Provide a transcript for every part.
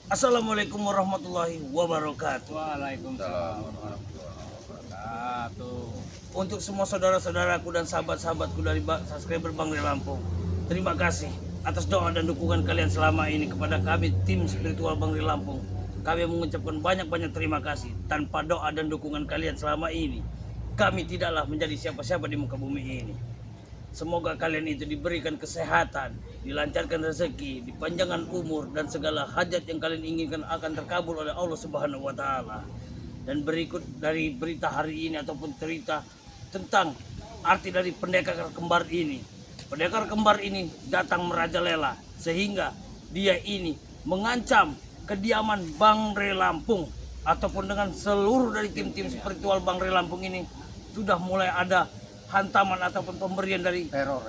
Assalamualaikum warahmatullahi wabarakatuh. Waalaikumsalam warahmatullahi wabarakatuh. Untuk semua saudara-saudaraku dan sahabat-sahabatku dari subscriber Bang Re Lampung, terima kasih atas doa dan dukungan kalian selama ini kepada kami tim spiritual Bang Re Lampung. Kami mengucapkan banyak-banyak terima kasih. Tanpa doa dan dukungan kalian selama ini, kami tidaklah menjadi siapa-siapa di muka bumi ini. Semoga kalian itu diberikan kesehatan, dilancarkan rezeki, dipanjangkan umur, dan segala hajat yang kalian inginkan akan terkabul oleh Allah Subhanahu wa Ta'ala. Dan berikut dari berita hari ini ataupun cerita tentang arti dari pendekar kembar ini. Pendekar kembar ini datang merajalela sehingga dia ini mengancam kediaman Bang Re Lampung, ataupun dengan seluruh dari tim-tim spiritual Bang Re Lampung ini sudah mulai ada hantaman ataupun pemberian dari Teror.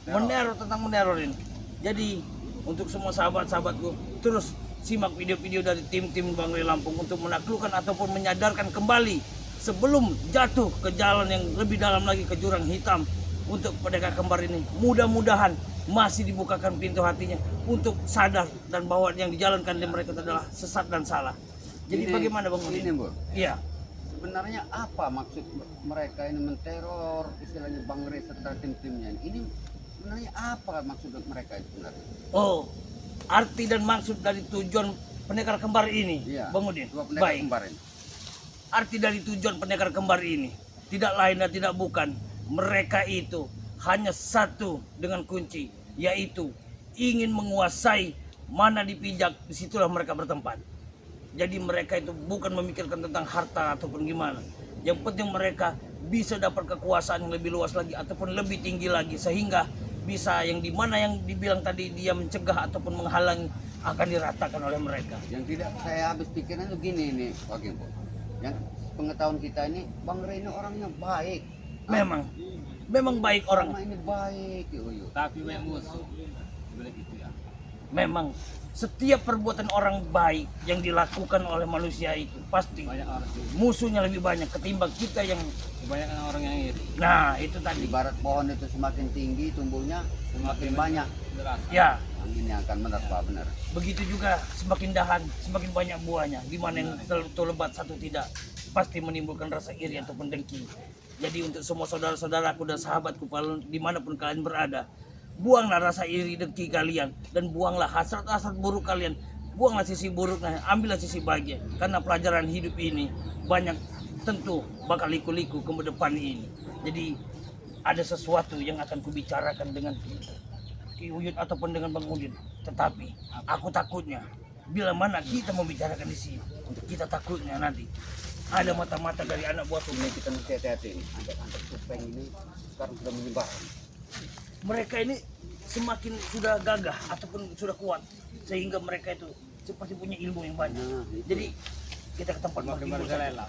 meneror, tentang menerorin. Jadi untuk semua sahabat-sahabatku, terus simak video-video dari tim-tim Bang Re Lampung untuk menaklukkan ataupun menyadarkan kembali sebelum jatuh ke jalan yang lebih dalam lagi, ke jurang hitam. Untuk pendekar kembar ini mudah-mudahan masih dibukakan pintu hatinya untuk sadar dan bahwa yang dijalankan oleh mereka adalah sesat dan salah. Jadi bagaimana Bang Udin? Ini, Bu. Iya. Sebenarnya apa maksud mereka ini menteror istilahnya Bang Re serta tim-timnya ini? Sebenarnya apa maksud mereka itu sebenarnya? Oh, arti dan maksud dari tujuan pendekar kembar ini, Iya, Bang Udin. dua pendekar Baik. kembar ini. Arti dari tujuan pendekar kembar ini tidak lain dan tidak bukan, mereka itu hanya satu dengan kunci, yaitu ingin menguasai mana dipijak, disitulah mereka bertempat. Jadi mereka itu bukan memikirkan tentang harta ataupun gimana. Yang penting mereka bisa dapat kekuasaan yang lebih luas lagi ataupun lebih tinggi lagi, sehingga bisa yang dimana yang dibilang tadi dia mencegah ataupun menghalangi akan diratakan oleh mereka. Yang tidak saya habis pikiran itu gini ini, Pak Gimbo. Yang pengetahuan kita ini Bang Re ini orangnya baik. Memang baik orang. Ini baik, yuk. Tapi banyak musuh. Boleh gitu ya. Memang setiap perbuatan orang baik yang dilakukan oleh manusia itu pasti Banyak orang sih. musuhnya lebih banyak ketimbang kita yang. Kebanyakan orang yang iri. Nah itu tadi. Ibarat pohon itu semakin tinggi tumbuhnya semakin banyak Derasa. Ya angin yang akan menerpa benar. begitu juga, semakin dahan semakin banyak buahnya. Dimana yang satu lebat satu tidak, pasti menimbulkan rasa iri ataupun dengki. Jadi untuk semua saudara-saudaraku dan sahabatku dimanapun kalian berada, buanglah rasa iri dengki kalian dan buanglah hasrat-hasrat buruk kalian. Buanglah sisi buruknya, ambillah sisi bahagia. Karena pelajaran hidup ini banyak tentu bakal liku-liku ke depan ini. Jadi ada sesuatu yang akan kubicarakan dengan Ki Uyut ataupun dengan Bang Udin. Tetapi aku takutnya bila mana kita membicarakan di sini, kita takutnya nanti ada mata-mata dari anak buah Ini kita mesti hati-hati ini. Anak-anak tupeng ini sekarang sudah menyebar. mereka ini semakin sudah gagah ataupun sudah kuat, sehingga mereka itu seperti punya ilmu yang banyak. Nah, itu. Jadi kita ke tempat Bang Makin Timbul saja. merajalela.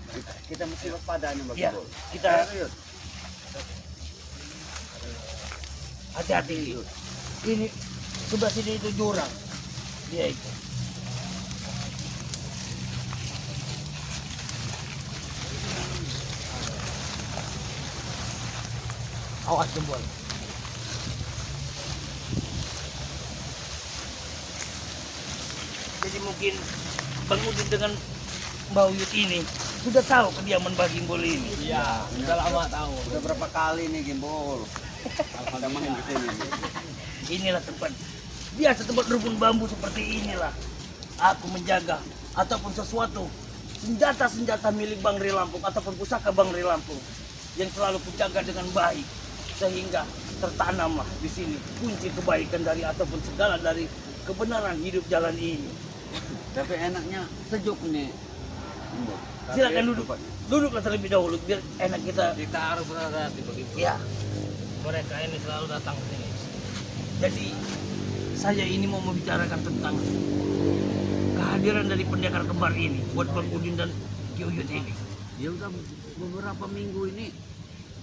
Kita mesti waspada nih Bang Ya, Gimbo. kita Yuk. hati-hati. Ini sebelah sini itu jurang. Dia itu. Awas jempol. Jadi mungkin Bang Udin dengan Mbak Uyut ini sudah tahu kediaman Mbak Gimbol ini. Iya, udah lama tahu. Udah berapa kali nih Gimbol? Ada main di sini. Inilah tempat biasa, tempat rukun bambu seperti inilah aku menjaga ataupun sesuatu senjata-senjata milik Bang Re Lampung ataupun pusaka Bang Re Lampung yang selalu kujaga dengan baik, sehingga tertanamlah di sini kunci kebaikan dari ataupun segala dari kebenaran hidup jalan ini. Tapi enaknya sejuk nih. Gimbol. Silakan duduklah terlebih dahulu biar enak kita. Kita harus berhati-hati begitu. Ya, Mereka ini selalu datang ke sini. jadi saya ini mau membicarakan tentang kehadiran dari pendekar kembar ini buat Bang Udin dan Ki Uyut ini. Ya udah beberapa minggu ini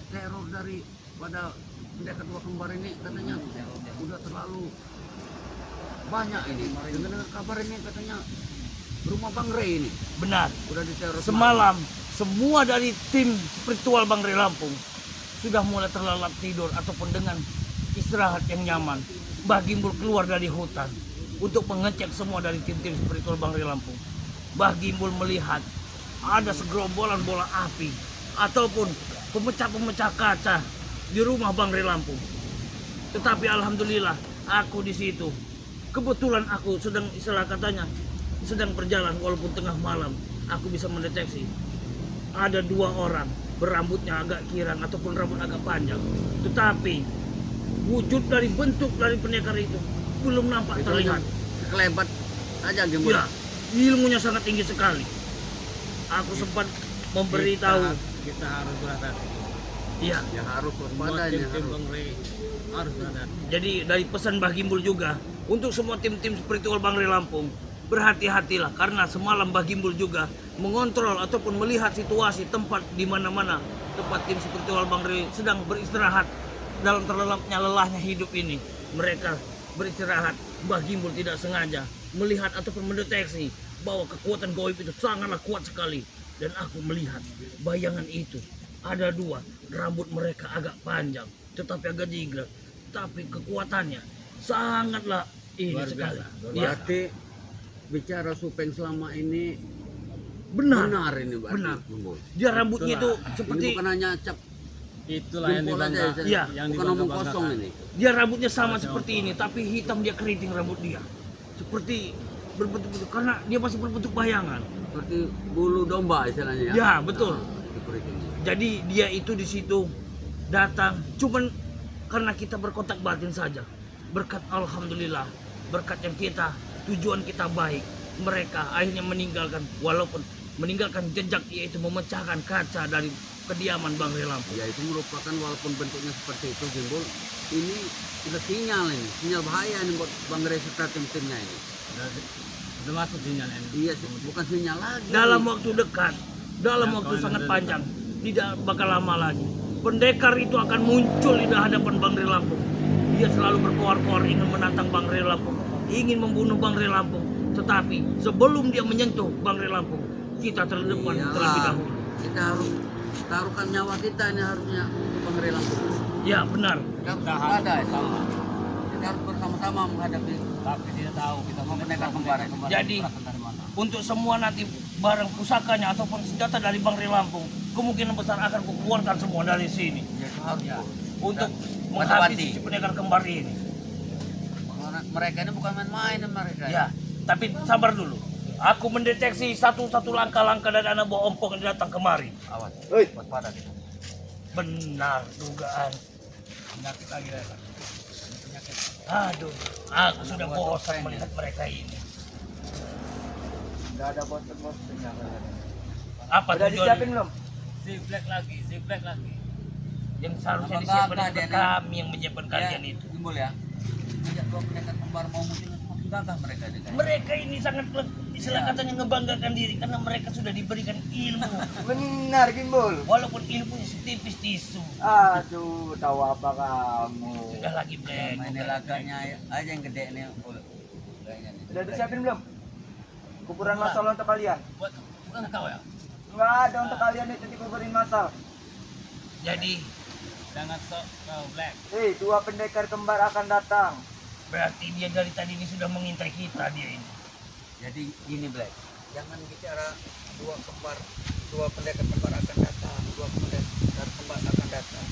teror dari pada pendekar dua kembar ini katanya udah terlalu banyak ini. Dengar kabar ini katanya rumah Bang Re ini Benar. udah diteror. Semalam semua dari tim spiritual Bang Re Lampung sudah mulai terlelap tidur ataupun dengan istirahat yang nyaman. Mbah Gimbul keluar dari hutan untuk mengecek semua dari tim-tim spiritual Bangre Lampung. Mbah Gimbul melihat ada segerombolan bola api ataupun pemecah-pemecah kaca di rumah Bangre Lampung. Tetapi alhamdulillah aku di situ. Kebetulan aku sedang istilah katanya sedang berjalan walaupun tengah malam. Aku bisa mendeteksi ada 2 orang berambutnya agak kirang ataupun rambut agak panjang. Tetapi wujud dari bentuk dari pendekar itu belum nampak terlihat. Sekelebat aja Gimbul. Ya, ilmunya sangat tinggi sekali. Aku sempat memberitahu. Kita harus berhati-hati. Iya. Ya harus Semua waspada ya tim-tim harus. Bangre harus berhati-hati. Jadi dari pesan Mbah Gimbul juga untuk semua tim-tim spiritual Bangre Lampung, berhati-hatilah karena semalam Mbah Gimbul juga mengontrol ataupun melihat situasi tempat di mana-mana tempat tim spiritual Bangre sedang beristirahat dalam terlelapnya lelahnya hidup ini. Mereka beristirahat. Mbah Gimbul tidak sengaja melihat ataupun mendeteksi bahwa kekuatan gaib itu sangatlah kuat sekali, dan aku melihat bayangan itu ada 2, rambut mereka agak panjang tetapi agak jingga, tapi kekuatannya sangatlah ini Luar sekali. biasa. Iya, Berarti bicara Supeng selama ini benar. benar ini berarti. Benar. Gimbul. Dia rambutnya itu Itulah. Ini seperti bukan hanya cap Itulah yang jempol aja, dibanggakan. Iya. Yang bukan omong kosong dibangga-banggakan. ini. dia rambutnya sama seperti ini, tapi hitam dia keriting rambut dia. Seperti berbentuk-bentuk karena dia masih berbentuk bayangan. Seperti bulu domba istilahnya ya. Ya, betul. Seperti ini. Jadi dia itu di situ datang cuman karena kita berkontak batin saja. Berkat alhamdulillah, berkat yang kita tujuan kita baik, mereka akhirnya meninggalkan walaupun meninggalkan jejak yaitu memecahkan kaca dari kediaman Bangre Lampung. Ya itu merupakan walaupun bentuknya seperti itu Gimbul, ini udah sinyal ini, sinyal bahaya nih buat Bang Rey serta tim-timnya ini. Udah masuk sinyalnya ini. Iya, bukan sinyal lagi. Dalam waktu dekat, dalam waktu sangat panjang, tidak bakal lama lagi, pendekar itu akan muncul di hadapan Bangre Lampung. Dia selalu berkoar-koar ingin menantang Bangre Lampung, ingin membunuh Bangre Lampung. Tetapi sebelum dia menyentuh Bangre Lampung, kita terdepan Iyalah, terlebih dahulu. kita harus taruhkan nyawa kita ini harusnya untuk Bang Rey langsung. Ya benar. Kita harus Kita waspada harus ya. sama. Kita harus bersama-sama menghadapi. Tapi tidak tahu kita mau Pendekar kembar. Jadi, berasal dari mana. untuk semua nanti barang pusakanya ataupun senjata dari Bangre Lampung, kemungkinan besar akan kukeluarkan semua dari sini Ya, itu harus. Ya. untuk Hati-hati. menghabisi si pendekar kembar ini. Mereka ini bukan main-main mereka. Ya, tapi sabar dulu. Aku mendeteksi satu-satu langkah-langkah dari anak buah ompong yang datang kemari. Awas. Hei. Waspada kita. Benar dugaan. Penyakit lagi ya, Pak. Penyakit. Aduh, aku sudah bosan melihat mereka ini. Nggak ada bosen-bosennya. Apa Udah tujuan disiapin belum? Zigzag lagi, zigzag lagi. yang seharusnya Apa disiapkan kakak itu dia nih? kami yang menyiapkan kalian itu? Gimbul ya. Sejak 2 pendekar kembar mau muncul semakin gagah mereka ini. Mereka ini sangat istilah katanya ngebanggakan diri karena mereka sudah diberikan ilmu. Benar Gimbul. Walaupun ilmunya setipis tisu. Aduh, tahu apa kamu? Sudah lagi black. Ini laganya aja yang gede nih. Udah disiapin belum? Kuburan masal untuk kalian? Bukan tahu ya. Nggak ada untuk kalian itu dikuburin masal. Jadi Jangan sok kau black. Hei, 2 pendekar kembar akan datang. berarti dia dari tadi ini sudah mengintai kita dia ini. Jadi gini Black, jangan bicara 2 pendekar kembar akan datang, 2 pendekar kembar akan datang.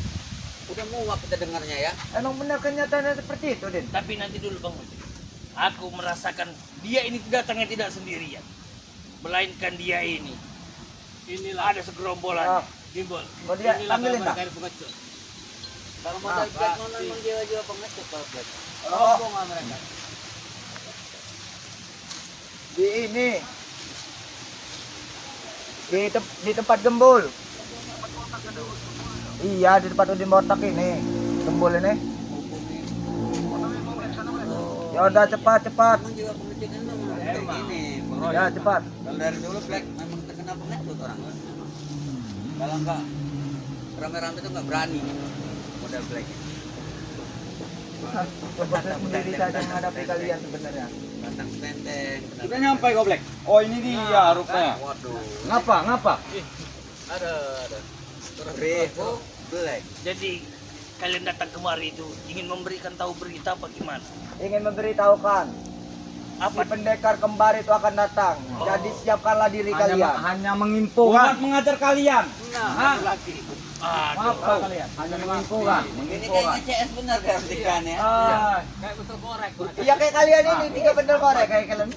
Udah muak kita dengarnya ya. Emang benar kenyataannya seperti itu, Din? Tapi nanti dulu Bang Uci. Aku merasakan dia ini datangnya tidak sendirian. Melainkan dia ini Inilah ada segerombolan. Ah, Gimbal. mau dia Inilah ambilin, gambar Pak? dari pengecut. Kalau modal Ah, Black mana memang jiwa-jiwa pengecut kalau Black. Oh. Rombongan mereka. Di ini. Di tempat gembul. Iya, di tempat Udin Botak ini. Gembul ini. Ya udah cepat. Memang jiwa pengecut ini memang kayak gini. Bang Roy. Ya cepat. Kalau dari dulu Black memang terkenal pengecut orang. Kalau enggak rame-rame itu enggak berani modal Black. Coba sendiri saja menghadapi kalian sebenarnya. Batang tenteng. Kita nyampe kok Black. Oh ini dia rupanya. Waduh. Ngapa? Ada. Revo Black. Jadi kalian datang kemari itu ingin memberikan tahu berita apa gimana? Ingin memberitahukan Apa? Si pendekar kembar itu akan datang. Jadi siapkanlah diri kalian. Hanya menginfokan. mengajar kalian. Hah? Aduh. Apa kalian? Hanya menginfokan. Ini kayaknya CS benar kan ya. Kayak betul korek. Iya kayak kalian ini 3 bendel korek kayak kalian.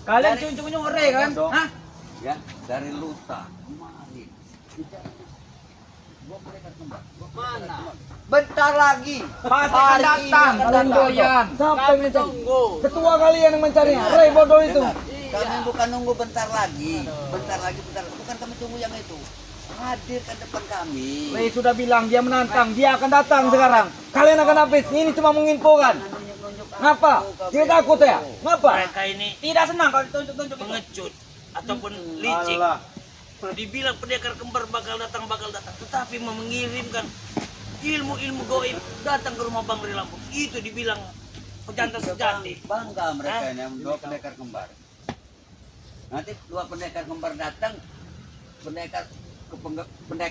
Kalian cuncung ore kan? Hah? Ya, dari lusa kemarin. Gua pendekar kembar. Mana? Bentar lagi. Pasti akan datang. Kalian doyan. Siapa yang mencari? Tunggu. Ketua kalian yang mencarinya. Rey bodoh itu. Dengar, kami bukan nunggu bentar lagi. Bentar lagi. Bukan kami tunggu yang itu. Hadir ke depan kami. Rey sudah bilang dia menantang, dia akan datang sekarang. Kalian akan habis. Ini cuma menginfokan. Ngapa? Dia takut ya? Ngapa? Mereka ini Tidak senang kalau ditunjuk-tunjuk. pengecut ataupun licik. Dibilang pendekar kembar bakal datang, tetapi mengirimkan ilmu-ilmu goib datang ke rumah Bang Ri Lampung. Itu dibilang pejantan sejati. Bangga mereka ini yang 2 pendekar kembar. Nanti 2 pendekar kembar datang, pendekar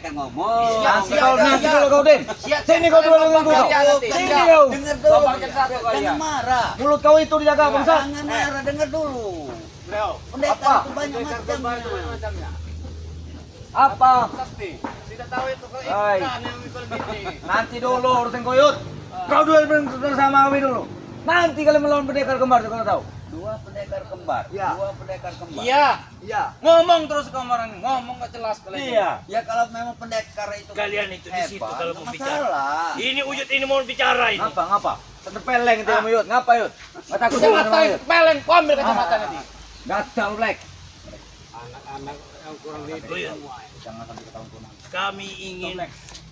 ngomong. Nanti dulu kau Den. Sini kau dulu dengan kau. Sini kau. Dengar dulu. Jangan marah. Mulut kau itu dijaga bangsa. Jangan marah, dengar dulu. Pendekar itu banyak macamnya. Apa? Tapi tidak tahu itu kalau Hai. ikan yang mikul gini. Nanti dulu urusan koyut. Kau duel bersama kami dulu. Nanti kalian melawan pendekar kembar kau tahu. 2 pendekar kembar. Ya. 2 pendekar kembar. Iya. Iya. Ngomong terus kamu orang ini. Ngomong gak jelas kalian. Iya. Ya kalau memang pendekar itu Kalian itu di situ hebat, kalau nggak mau bicara. masalah. Ini Uyut ini mau bicara ini. Ngapa? Terpeleng itu kamu Yud. Ngapa Yud? Enggak takut sama Kacamata Yud. peleng. Kau ambil kacamata nanti. Gatal Black. Anak-anak yang kurang didik Uyut, semua. kami ingin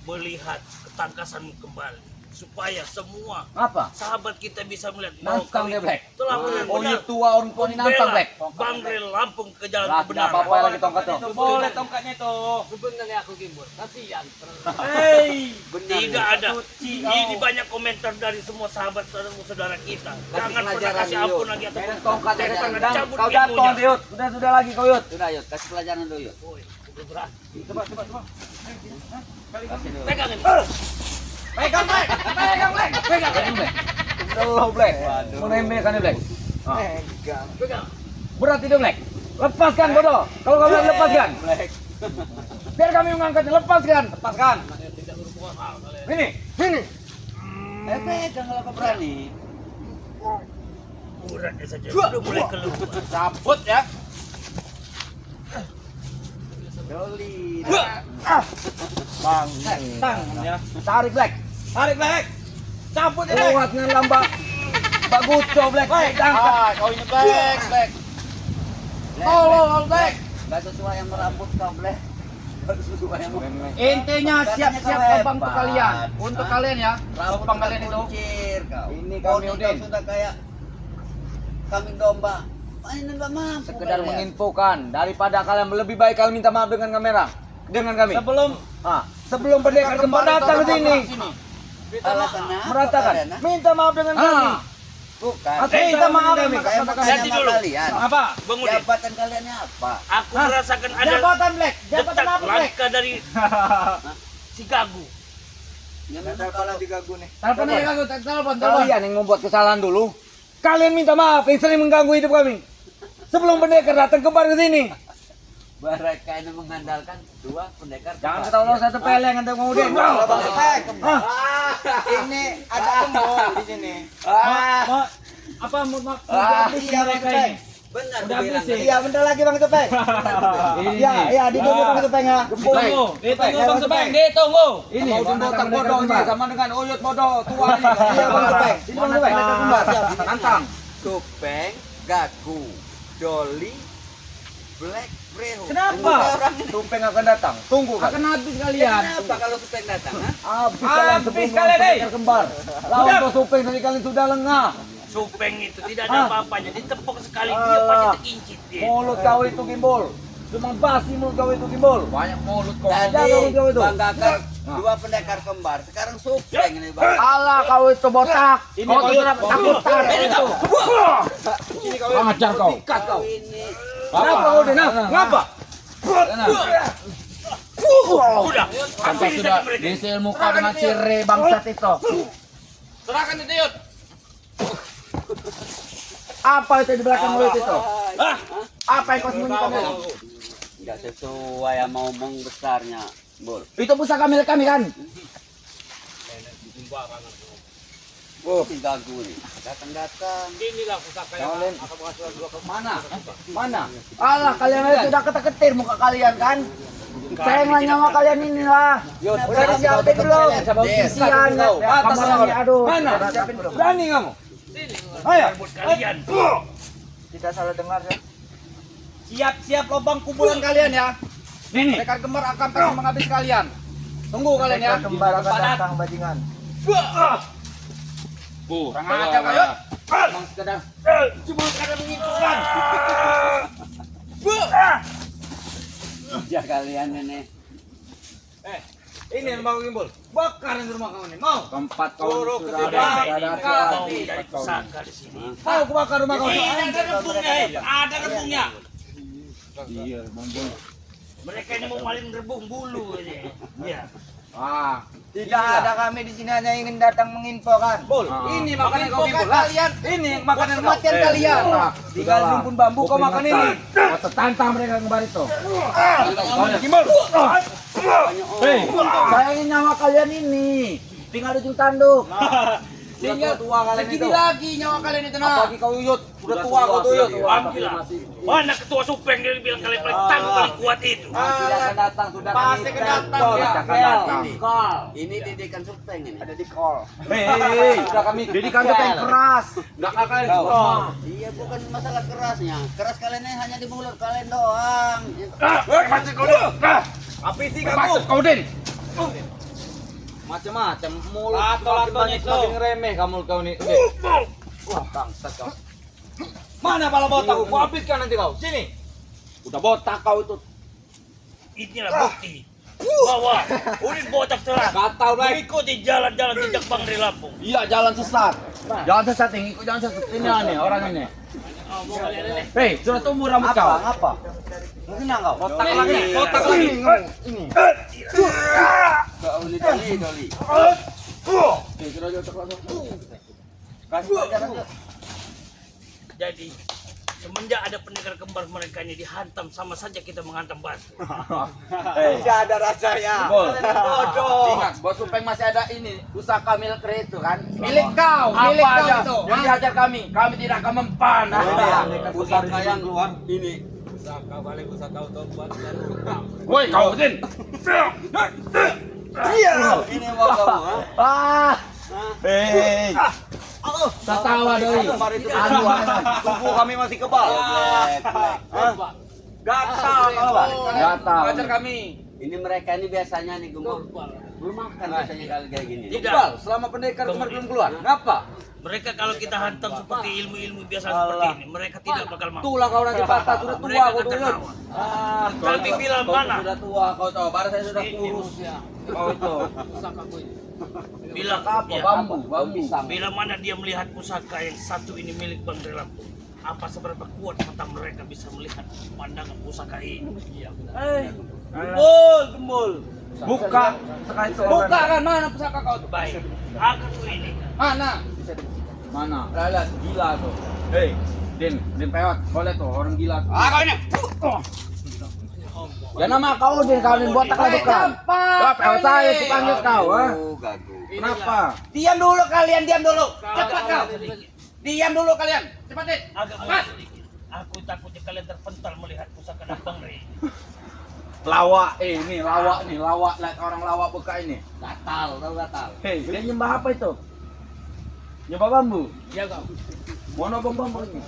melihat ketangkasanmu kembali supaya semua Ngapa? sahabat kita bisa melihat Nantang dia Black. telah Oh, benar-benar Yud tua orang tua ini nantang Black. Bang Ri Lampung ke jalan Lah, kebenaran. apa-apa lagi tongkat tuh. Boleh tongkatnya itu. Sebenarnya aku gimbal. Kasihan. Hei. Tidak ada. Ini banyak komentar dari semua sahabat saudara kita. Jangan pernah pelajaran kasih dulu. ampun lagi ataupun Tongkat ya Jangan kadang. cabut Kau jatuh ilmunya. Yud. Sudah lagi kau Yud. Sudah Yud, kasih pelajaran dulu Yud. Coba. Kasih dulu. Pegang ini. Pegang Black. Pegang Black. Selalu Black. Mau nembak kan Black. Pegang. Berat itu Black. Lepaskan bodoh. Kalau kau bilang lepaskan. Black. Biar kami mengangkatnya. Lepaskan. Ini. Pegang kalau kau berani. Uratnya saja sudah mulai keluar. Cabut ya. Doli. Bang. Ya. Tarik Black. Cabut ya. Black. Kuatnya lambak. Pak Guco Black. Angkat. Kau ini Black. Tolong Black. Gak sesuai yang merambut kau Black. Gak sesuai yang Intinya Katanya siap-siap kau topang untuk hebat. kalian. Untuk Hah? kalian ya. Rambut Topang kalian itu. kuncir kau. Ini Kau kami nih, Udin. kau sudah kayak kambing domba. Ini nggak mampu. Sekedar kalian. menginfokan. Daripada kalian lebih baik kalian minta maaf dengan kamera. Dengan kami. Sebelum pendekar kembar datang ke sini. Alasannya apa Meratakan. kalian, ah? Minta maaf dengan kami. Bukan. Atau minta maaf dengan Saya mau kami. tanya Ganti sama dulu. kalian. Apa? Bang Udin, Jabatan kaliannya apa? aku merasakan ada Jabatan Black. Jabatan detak apa Black? langkah dari si Gagu. Yang memang kalau Telepon aja aku. Telepon. Kalian yang membuat kesalahan dulu. Kalian minta maaf yang sering mengganggu hidup kami. Sebelum pendekar datang kembar ke sini. mereka ini mengandalkan 2 pendekar. Jangan ketahuan satu peleng untuk kemudian. Ini ada gembol di sini. Apa mau Iya, mereka ini? Benar Udah dibilang habis ya? tadi. Iya, bentar lagi Bang Tepeng. Iya, ditunggu Bang Tepeng ya. Ditunggu Bang Tepeng, ditunggu. Ini Bang botak bodoh ini sama dengan Uyut bodoh tua ini. Iya, Bang Tepeng. Ini Bang Tepeng. Siap, nantang. Supeng, Gagu, Doli, Black, Breho. Kenapa? Tunggu orang ini. Tumpeng akan datang. Tunggu kan. Akan habis kalian. Kenapa kalau Supeng datang? Ha? Habis kalian sebelum Habis kalian, pendekar kembar. Lawan kau Tumpeng tadi kalian sudah lengah. Supeng itu tidak ada apa-apanya, ditepuk sekali dia pasti terkincit dia. Mulut kau itu gimbal. Cuma basi mulut kau itu gimbal. Banyak mulut kau. Jangan Tadi kau itu. Bang Gakar 2 pendekar kembar. Sekarang Supeng ini Bang. Alah kau itu botak. Kau tuh sudah takut tarik itu. Ajar kau. Kau ini Kenapa kau Dena? Ngapa? Udah, Sampai sudah disil muka dengan sirih bangsat itu. Serahkan itu Yud. Apa itu di belakang mulut itu? Ah, Apa yang kau sembunyikan itu? Enggak sesuai sama omong besarnya, Bol. Itu pusaka milik kami kan? Oh, gagu nih. Datang-datang. Inilah pusaka yang Kalian- akan menghasilkan dua Mana? Mana? Alah kalian itu sudah ketar-ketir muka kalian kan? Sayanglah nyawa kalian inilah. Udah siapin belum? Kesian kamarnya aduh. Mana? Siapin belum? Berani kamu? Ayo. buat kalian. Tidak salah dengar ya. Siap-siap lubang kuburan kalian ya. Nih. Mereka gemar akan pasti menghabis kalian. Tunggu kalian ya. Kembar akan datang bajingan. Kurang ajar kayu. Emang sekedar Cuma karena menginfokan. Ya kalian ini. ini rumah gimbal. Bakar di rumah kamu ini. Mau? Tempat kau Suruh sudah ke ada. sini. Ada Mau jadi pusaka di sini. Mau aku bakar rumah kau. Ada rebungnya, ada rebungnya. Iya, bombong. Mereka ini mau maling rebung bulu ini. Iya. Ah, Tidak ada kami di sini hanya ingin datang menginfokan. Bol, Ah. ini makanan kau Menginfokan gimbal. kalian. ini makanan Buat kematian kalian. Tinggal rumpun bambu kau makan ini. Kau tertantang mereka kembar itu. Gimbal. Hei, sayangin nyawa kalian ini. Tinggal ujung tanduk. Tinggal tua kalian itu. Segini lagi nyawa kalian itu nah. Apalagi kau Uyut, udah tua kau tuh Uyut. Panggil lah. Mana ketua supeng yang bilang kalian paling tangguh paling kuat itu? Tidak akan datang, sudah Pasti kami akan datang, call, ya. akan datang. Call. Ini didikan supeng ini. Ada di call. Hei, sudah kami didikan yang keras. Enggak akan Iya, bukan masalah kerasnya. Keras kalian ini hanya di mulut kalian doang. Macam kau dulu. Habisi kamu. Kau Den. Macam-macam mulut Lato-latonya makin itu. makin remeh kamu kau nih. Wah, bangsat kau. Mana pala botak? Kau habiskan nanti kau. Sini. Udah botak kau itu. Inilah bukti bahwa Udin botak telah Gak tahu lagi. mengikuti jalan-jalan jejak Bang dari Lampung. Iya, jalan sesat. Jalan sesat ini, ikut jalan sesat ini aneh orang ini. mau kalian ini. Hei, sudah tumbuh rambut kau. Apa? Mungkin enggak kau. Botak lagi, botak lagi. Ini. Doli. Oke, sudah botak lagi. Kasih pelajaran aja. Jadi semenjak ada pendekar kembar mereka ini dihantam, sama saja kita menghantam batu. Hei, Tidak ada rasanya. Bol. Bodoh. Ingat, Bos Supeng masih ada ini, pusaka milik itu kan? Milik kau, milik Apa kau aja itu. yang dihajar kami tidak akan mempan. Pusaka yang keluar ini. Woi, kau Din. Ini mau kamu, ha? Ah. Hei. Tertawa doi. Kemarin itu Aduh, tubuh kami masih kebal. gatal kau. Gatal. Ajar kami. Ini mereka ini biasanya nih gemuk. Belum makan biasanya kali kayak gini. Tidak. Iqbal, selama pendekar kemarin belum keluar. Ngapa? Mereka kalau kita hantam seperti ilmu-ilmu biasa seperti ini, mereka tidak bakal mau. Tulah kau nanti patah, sudah tua Mereka kau akan tuh. tertawa. Ah, Kami bilang kau mana? sudah tua kau tahu, baru saya sudah Ini kurus. manusia. Kau itu. Pusakaku ini. Bilang Apa? ya, Bambu, bambu. bila mana dia melihat pusaka yang satu ini milik Bang dari Lampung, apa seberapa kuat mata mereka bisa melihat pandangan pusaka ini? Iya. Gembul. Buka sekali itu. Buka kan mana pusaka kau tuh? Baik, aku ini Mana? Mana? Lihat gila tuh. Hei, Din pewat. Boleh tuh orang gila. Ah, kau ini. Ya nama kau Din, kau Din botak lah bukan. Wah, pewat saya sih panggil kau, ha? Gagu. Kenapa? Diam dulu kalian, diam dulu. Cepat kau. Diam dulu kalian. Cepat deh. agak Mas. sedikit. Aku takutnya kalian terpental melihat pusaka dan Bang Rey. Lawak, ini lawak nih, lawak lihat orang lawak buka ini. Gatal, tahu gatal. Hei, dia nyembah apa itu? Nyembah bambu. Ya kau. Mana bambu ini?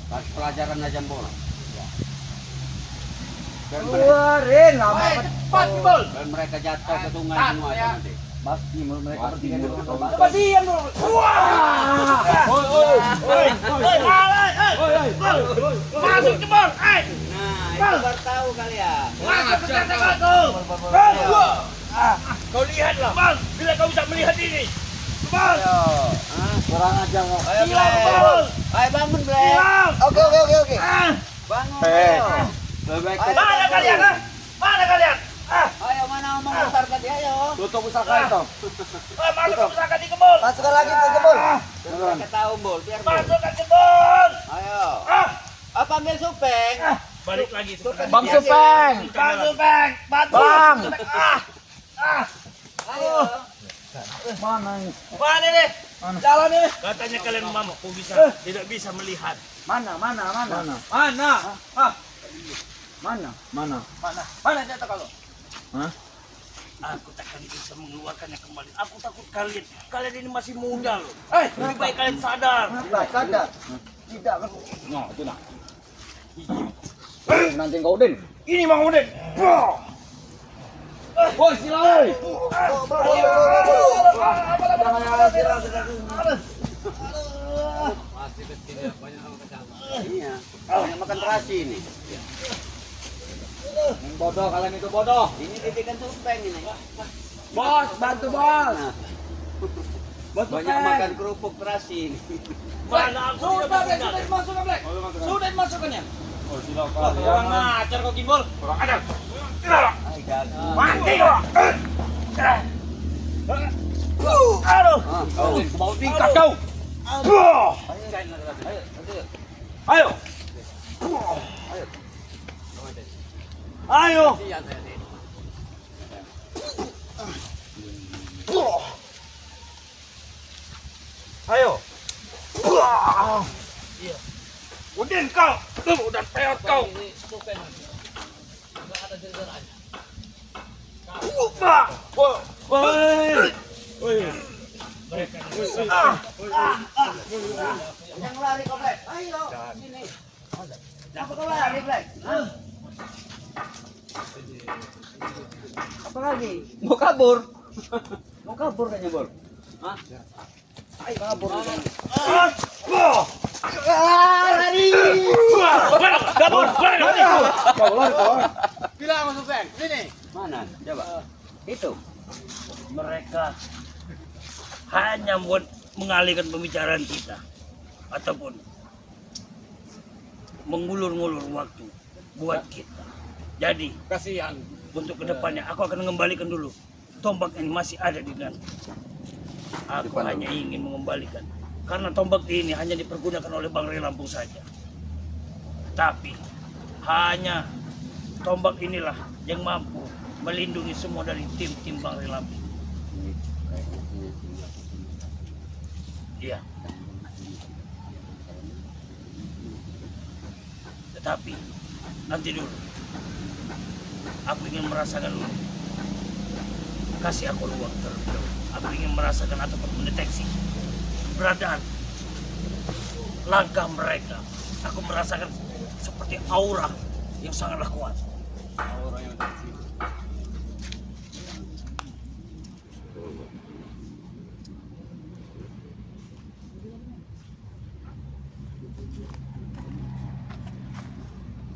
Kasih pelajaran aja bola. Keluarin lama Cepat, Bol. Dan mereka jatuh ke sungai semua nanti. Pasti mereka bertiga di rumah. Coba diam dulu. Masuk jebol, Nah, itu baru tahu kalian. Masuk ke kata batu. Kau lihatlah, Bang, bila kau bisa melihat ini. Bang, Kurang aja kau. hilang Bang. Ayo bangun, Blek. Oke. Bangun. Hei. Lebih baik Mana kalian, ha? Mana kalian? Ayo mana omong besar tadi? Tutup usaha itu. Masuk pusaka di kebun. Masukkan lagi ke kebun. Masukkan kebun. Apa ambil supeng? Balik lagi seperti Bang biasa. Supeng. Bang Supeng, bantu. Bang. Mana ini? Mana nih? Jalan nih. Katanya kalian mampu tidak bisa melihat. Mana? Mana? Mana jatuh kalau? Hah? Aku takkan bisa mengeluarkannya kembali. Aku takut kalian ini masih muda loh. Lebih baik kalian sadar. Sadar. Tidak kan? No, itu nah. Nanti kau Udin. Ini Bang Udin. Woi, silai. Iya. Banyak makan terasi ini. Yang bodoh kalian itu bodoh. Ini didikan supeng ini. Bos, bantu bos. Bos Banyak makan kerupuk terasi ini. Mana aku Sudah, tidak sudah benar. dimasukkan, Black. Sudah dimasukkannya. Oh, silakan. Kurang ajar kau Gimbal. Kurang ajar. Ay, gagal. Mati kau. Aduh. Kau mau tingkat kau. Ayo. Ayo. Ayo. Iya. Udin kau. Udah peot kau. Yang lari kau, Black. Ayo, sini. Apa kau lari, Black? apa lagi? Mau kabur. Mau kabur kayaknya, Bol. Hah? Ayo kabur. Lari. Bilang sama supeng. Sini. Mana? Coba. Itu. Mereka hanya buat mengalihkan pembicaraan kita ataupun mengulur-ngulur waktu buat kita. Jadi Kasihan. untuk kedepannya aku akan mengembalikan dulu tombak ini masih ada di dalam. Aku hanya ingin mengembalikan karena tombak ini hanya dipergunakan oleh Bang Ray Lampung saja. Tapi hanya tombak inilah yang mampu melindungi semua dari tim-tim Bang Ray Lampung. Iya. Tetapi nanti dulu. Aku ingin merasakan dulu. Kasih aku ruang terlebih dahulu. Aku ingin merasakan ataupun mendeteksi keberadaan langkah mereka. Aku merasakan seperti aura yang sangatlah kuat. Orang yang ada di sini.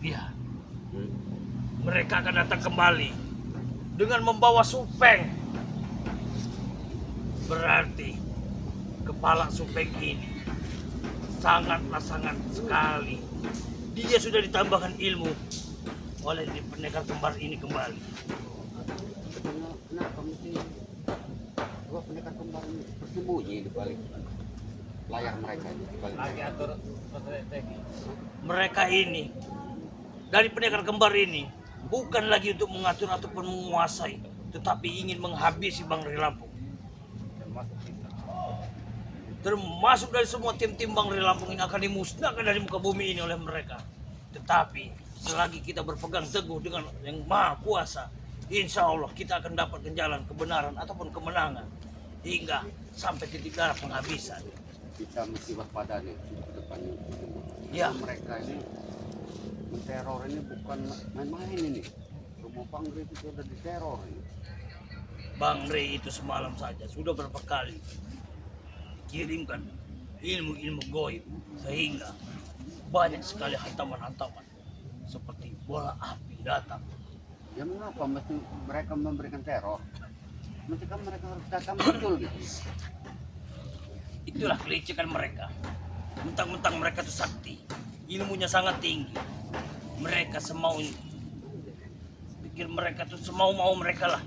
Iya. Mereka akan datang kembali dengan membawa supeng. Berarti kepala supeng ini sangatlah sangat sekali. Dia sudah ditambahkan ilmu oleh pendekar kembar ini kembali. Kenapa mesti dua pendekar kembar ini bersembunyi di balik layar mereka ini? Di balik Lagi atur strategi. Mereka ini dari pendekar kembar ini bukan lagi untuk mengatur ataupun menguasai, tetapi ingin menghabisi Bang Ray Lampung. Termasuk dari semua tim-tim Bang Ray Lampung ini akan dimusnahkan dari muka bumi ini oleh mereka. Tetapi selagi kita berpegang teguh dengan yang Maha Kuasa, insya Allah kita akan dapatkan jalan kebenaran ataupun kemenangan hingga sampai titik darah penghabisan. kita mesti waspada nih untuk kedepannya. Ya. Mereka ini menteror ini bukan main-main ini. Rumah Bang Ray itu sudah diteror ini. Bang Ray itu semalam saja sudah berapa kali kirimkan ilmu-ilmu goib sehingga banyak sekali hantaman-hantaman seperti bola api datang. Ya mengapa mesti mereka memberikan teror? Mesti kan mereka harus datang betul gitu. Itulah kelicikan mereka. Mentang-mentang mereka itu sakti, ilmunya sangat tinggi. Mereka semau pikir mereka itu semau-mau mereka lah.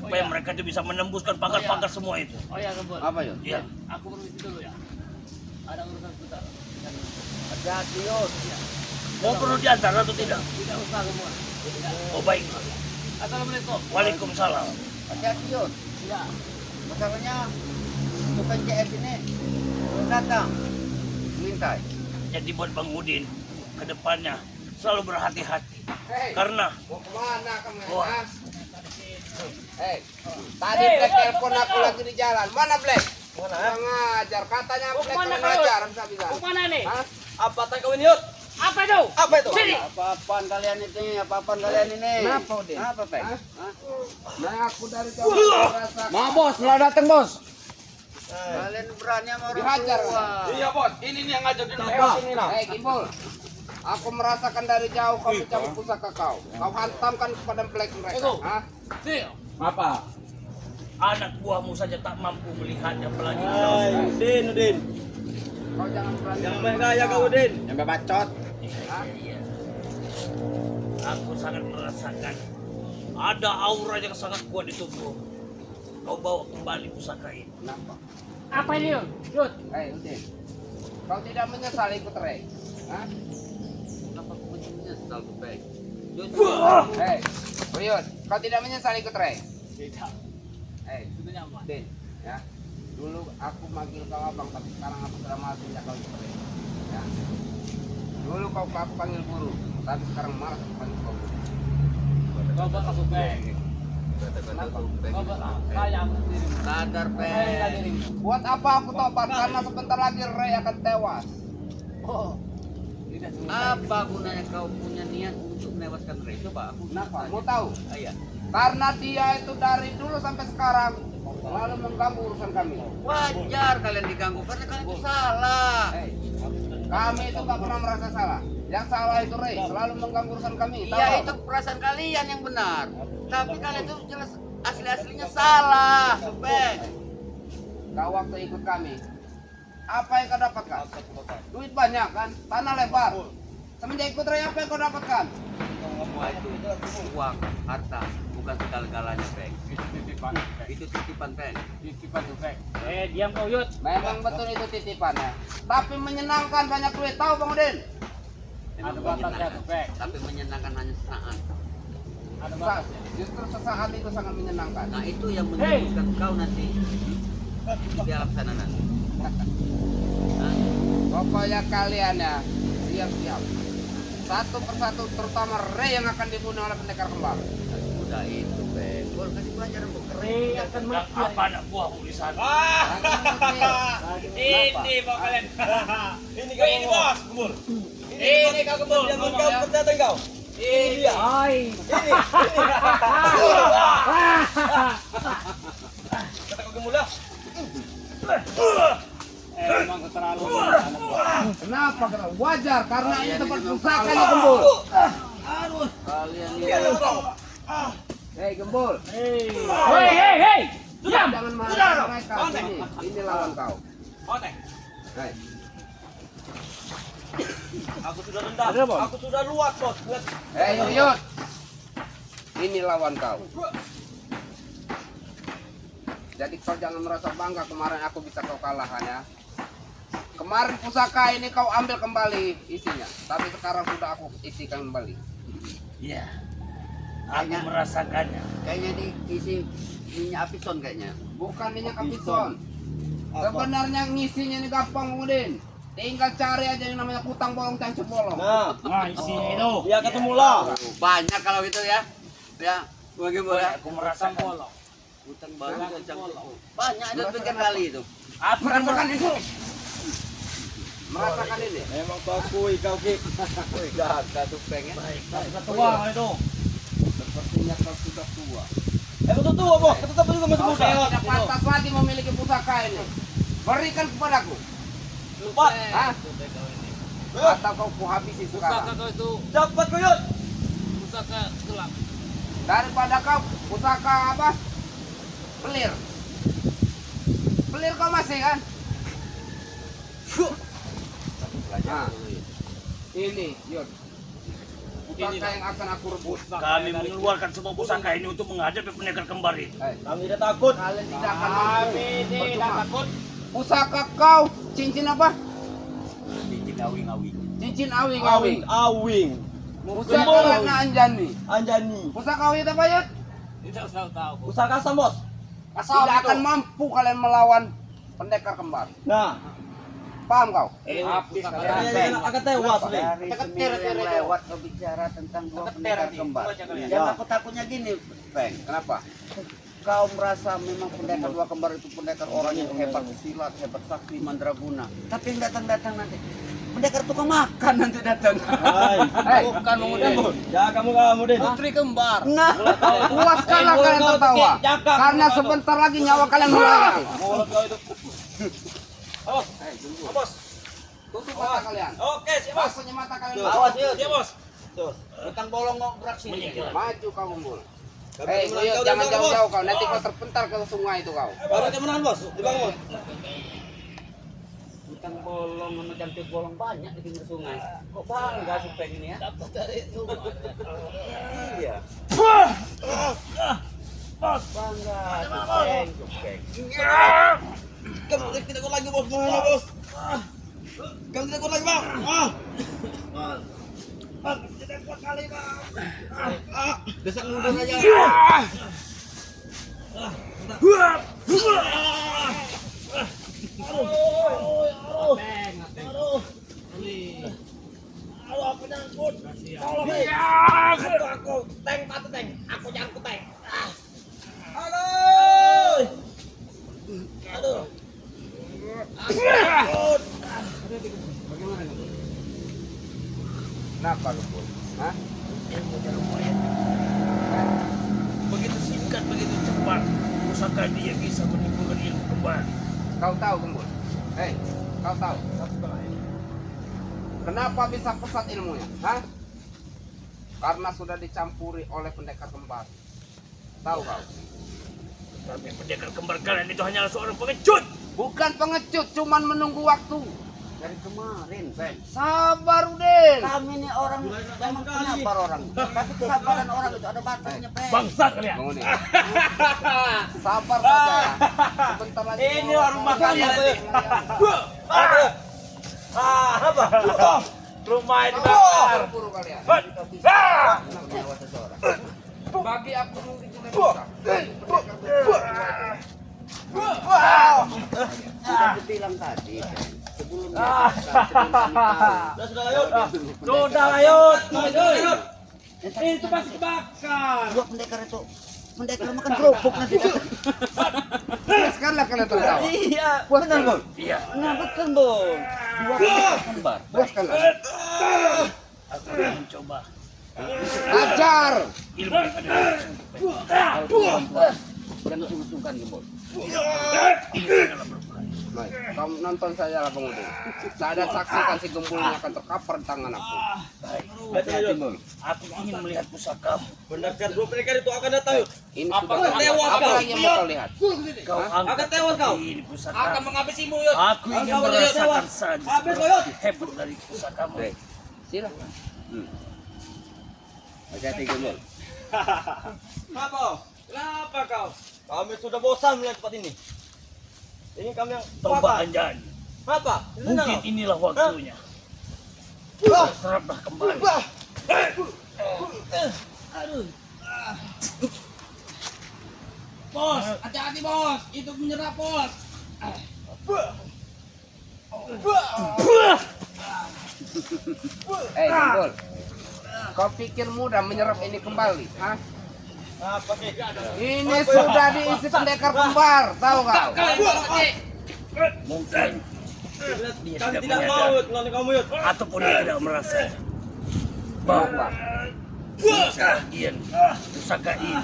supaya mereka itu bisa menembuskan pagar-pagar semua itu. Oh ya Gembul. Apa yuk? Iya. Aku permisi dulu ya. Ada urusan sebentar. Hati-hati Yud. Mau perlu diantar atau tidak? Tidak usah Gembul. Oh baik. Assalamualaikum. Waalaikumsalam. Hati-hati Yud. Ya. Masalahnya bukan CS ini belum datang. Minta. Jadi buat Bang Udin ke depannya selalu berhati-hati. Karena Mau kemana kamu? Wah. Tadi Black telepon aku lagi di jalan. Mana Black? Mana? Ngajar. Katanya Black Mana kurang kau? ngajar. Bisa-bisa. Mau mana nih? Hah? Apa tak kau ini Yud? Apa itu? Apa itu? Sini. Apa-apaan kalian ini? Apa-apaan kalian ini? Kenapa, Udin? Kenapa, Peng? Nah aku dari jauh merasa Mau bos, lah datang bos. Kalian berani sama orang Dihajar, tua. Iya bos, ini nih yang ngajarin ini nah. Gimbal. Aku merasakan dari jauh kamu cabut pusaka kau. Kau hantamkan kepada Black mereka. Hah? Sini. Apa? anak buahmu saja tak mampu melihatnya apalagi Udin. Kau jangan berani. Jangan main gaya kau Udin. Yang bacot. Iya. Aku sangat merasakan ada aura yang sangat kuat di tubuh. Kau bawa kembali pusaka ini. Kenapa? Apa ini, Yud? Udin. Kau tidak menyesal ikut Rey? Hah? Kenapa aku menyesal tuh, Peng? Uyut, kau tidak menyesal ikut Rey? Tidak. Itu nyaman. Udin, ya. Dulu aku manggil kau abang, tapi sekarang aku sudah mati ya kau ikut Rey. Ya. Dulu kau aku panggil guru, tapi sekarang malas aku panggil kau guru. Kau bakal supeng. Kenapa? Kau bakal sayang sendiri. Sadar, Peng. Buat apa aku tobat? Karena sebentar lagi Rey akan tewas. Oh. Tidak semua. Apa gunanya kau punya niat untuk menewaskan Rey? Coba aku Kenapa? tanya. Mau tahu? Iya. Karena dia itu dari dulu sampai sekarang selalu mengganggu urusan kami. Wajar kalian diganggu karena kalian itu salah. Kami itu gak pernah merasa salah. Yang salah itu Rey, selalu mengganggu urusan kami. Tahu Iya nggak? itu perasaan kalian yang benar. Tapi kalian itu jelas asli-aslinya salah. Supeng. Kau waktu ikut kami, apa yang kau dapatkan? Duit banyak kan? Tanah lebar. Semenjak ikut Rey, apa yang kau dapatkan? Wah itu uang, harta, bukan segala-galanya, Peng. Itu titipan, Peng. Titipan tuh, Peng. Diam kau, Yud. Memang betul itu titipannya. Tapi menyenangkan banyak duit. Tahu Bang Udin? Memang Ada batasnya menyenangkan, tuh, Peng. tapi menyenangkan hanya sesaat. Ada Justru sesaat itu sangat menyenangkan. Nah itu yang menjadikan kau nanti di alam sana nanti. Hah? Pokoknya kalian ya, siap-siap. Satu persatu, terutama Rey yang akan dibunuh oleh pendekar kembar. Udah itu, Peng. Gua kasih pelajaran bu. Rey akan Dan apa anak buahmu di sana? Ini mau kalian. Ini kau bos, Gembul. Ini kau Gembul. Jangan kau percaya kau. Ini dia. Ini. Kata kau Gembul lah. Memang keterlaluan. Kenapa? Wajar, karena ini tempat pusakanya Gembul. Kalian ini Hei Gembul, Hei. Diam. jangan marah mereka. Ini lawan kau. Otek. Hei. Aku sudah rendah. Aku sudah luas bos. Lihat. Hei Yuyut, ini lawan kau. Jadi kau jangan merasa bangga kemarin aku bisa kau kalahkan ya. Kemarin pusaka ini kau ambil kembali isinya, tapi sekarang sudah aku isikan kembali. Iya. Aku merasakannya. kayaknya diisi minyak apison kayaknya. Bukan minyak kapison. Sebenarnya ngisinya ini gampang Udin. Tinggal cari aja yang namanya kutang bolong cancuk bolong. Nah, isinya itu. Ya ketemu lah. Banyak kalau gitu ya. Ya, bagaimana? Aku merasakan. Hutan baru kencang. Banyak ada bikin kali itu. Aku merasakan itu. Merasakan ini. Memang kau kui kau ki. Gak tuh pengen. Baik, ketua itu. Sepertinya kau sudah tua. Betul tua bos. Tetap juga masih Kau muda. tidak pantas lagi memiliki pusaka ini. Berikan kepadaku. Lupa. Hah? Atau kau kuhabisi Pusaka sekarang. kau itu Cepat kau Yud. pusaka gelap. Daripada kau pusaka apa? Pelir. Pelir kau masih kan? Nah, ini, Yud. pusaka yang akan aku rebut. Kami mengeluarkan semua pusaka ini untuk menghadapi pendekar kembar itu. Kami tidak takut. Kalian tidak akan mampu. Percuma. Pusaka kau, cincin apa? Cincin awing-awing. Cincin awing-awing. Awing. Pusaka Ratna Anjani. Anjani. Pusaka awing apa ya? Tidak usah tahu. Pusaka asam bos. Tidak akan mampu kalian melawan pendekar kembar. Nah. Paham kau? Habis Kalian akan tewas nih. Dari seminggu yang lewat kau bicara tentang dua pendekar kembar. Yang aku takutnya gini, Peng. Kenapa? Kau merasa memang pendekar dua kembar itu pendekar orang yang hebat silat, hebat sakti, mandraguna. Tapi yang datang-datang nanti pendekar tukang makan nanti datang. Hai. Bukan Mudin. Ya kamu deh. Putri kembar. Nah, Puaskanlah kalian tertawa. Karena sebentar lagi nyawa kalian melayang. Mulut kau itu. Bos. Tutup mata kalian. Oke, siap bos. Pasanya mata kalian. Awas yuk. Siap bos. utang bolong mau gerak sini. Maju kau Gembul. Yuk, jangan jauh-jauh kau. Nanti kau terpental ke sungai itu kau. Baru kemenangan bos. Dibangun. Utang bolong sama cantik bolong banyak di pinggir sungai. Kok bangga supeng ini ya? Dapat dari itu. Iya. Bangga supeng. Kamu tidak kuat lagi bos. Mana bos? Kamu tidak kuat lagi bang. Tidak kuat kali bang. Desak mundur aja. Halo, aku nyangkut. Tolong. Aku tank patu tank. Aku nyangkut tank. Halo. Aduh. Kenapa Gembul? Hah? Begitu singkat, begitu cepat, pusaka dia bisa menimbulkan ilmu kembali. Kau tahu Gembul? Hei, kau tahu? Kenapa bisa pesat ilmunya? Hah? Karena sudah dicampuri oleh pendekar kembar. Tahu kau? Tapi pendekar kembar kalian itu hanyalah seorang pengecut. Bukan pengecut, cuman menunggu waktu. Dari kemarin, Peng. Sabar Udin. Kami ini orang memang penyabar orang. Tapi kesabaran orang itu ada batasnya, Peng. Bangsat kalian. Bang Udin. Sabar saja. Sebentar lagi. Ini rumah kalian nanti. Apa? Rumah ini bakar. Buru kalian. Seseorang. Bagi aku mungkin sudah bisa. Sudah dibilang tadi, Peng. Sebelum dia sebelum kami tahu. Sudah layut. Sudah layut. Itu pasti kebakar. Dua pendekar itu pendekar makan kerupuk nanti. Puaskanlah kalian tertawa. Iya, benar, Bang. Iya, Nah, betul, Bang. Dua pendekar kembar. Puaskanlah. aku akan mencoba Ajar. ilmu yang ada dalam Kalau jangan sungkan, Bang. ini sangatlah berbahaya. Baik, kamu nonton saja lah Bang Udin. Saya ada saksikan si Gembulnya akan terkapar di tangan aku. Hati-hati, Bang. Aku ingin melihat pusakamu. Pendekar dua pendekar itu akan datang. Ini Apa sudah kau tewas apa kau? lagi yang mau kau lihat? Kau angkat Akan tewas kau. ini pusaka. Akan menghabisimu yuk. Aku ingin Kau merasakan tewas. saja Habis, seperti Yot. hebat dari pusakamu. Baik, silakan. Hati-hati Gembul. Apa? Kenapa kau? Kami sudah bosan melihat tempat ini. Ini kami yang Tombak Anjani. Apa? Mungkin inilah waktunya. Seraplah kembali. Bos, hati-hati bos. Itu menyerap bos. Gembul. Kau pikir mudah menyerap ini kembali? Hah? Apa sih? Ini sudah diisi pendekar kembar, tahu kau? Mungkin dia Kami tidak tidak mau menyadari melalui kamu yuk. ataupun dia tidak merasa bahwa sebagian pusaka ini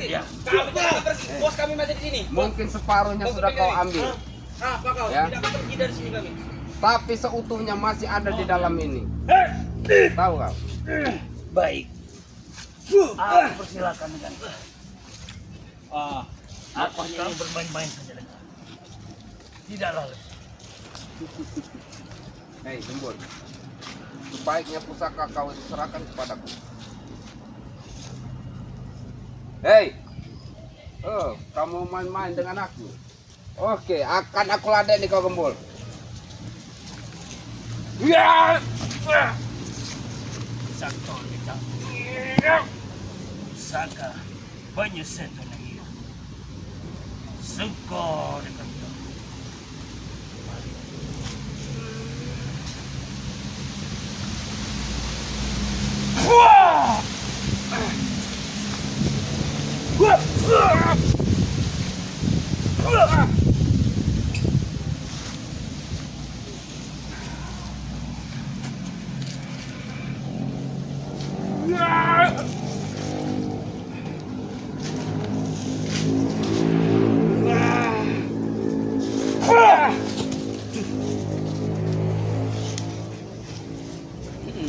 ya Kami tidak akan pergi. Bos kami masih di sini. Mungkin separuhnya sudah kau ambil, Apa kau? Ya. Tidak akan pergi dari sini kami. tapi seutuhnya masih ada di dalam ini. Tahu kau? baik. Aku persilakan dengan aku hanya ingin bermain-main saja dengan tidaklah lebih. Gembul. Sebaiknya pusaka kau itu serahkan kepadaku. Hei, kamu main-main dengan aku? Oke, akan aku ladeni kau Gembul. Ya. Sakto kita. Saka banyak setan lagi. Suko dekat.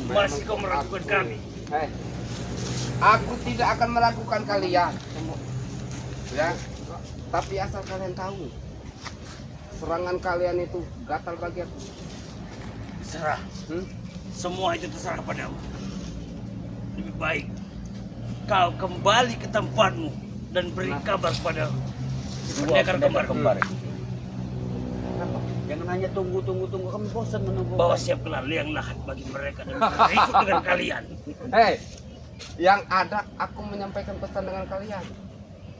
Masih kau meragukan kami? Hei, aku tidak akan meragukan kalian. Ya, tapi asal kalian tahu, serangan kalian itu gatal bagi aku. Serah. Semua itu terserah padamu. Lebih baik kau kembali ke tempatmu dan beri kabar kepada pendekar kembar. Kenapa? Jangan hanya tunggu. Kami bosan menunggu. Bawa siaplah liang lahat bagi mereka dan ikut dengan kalian. Hei, yang ada aku menyampaikan pesan dengan kalian.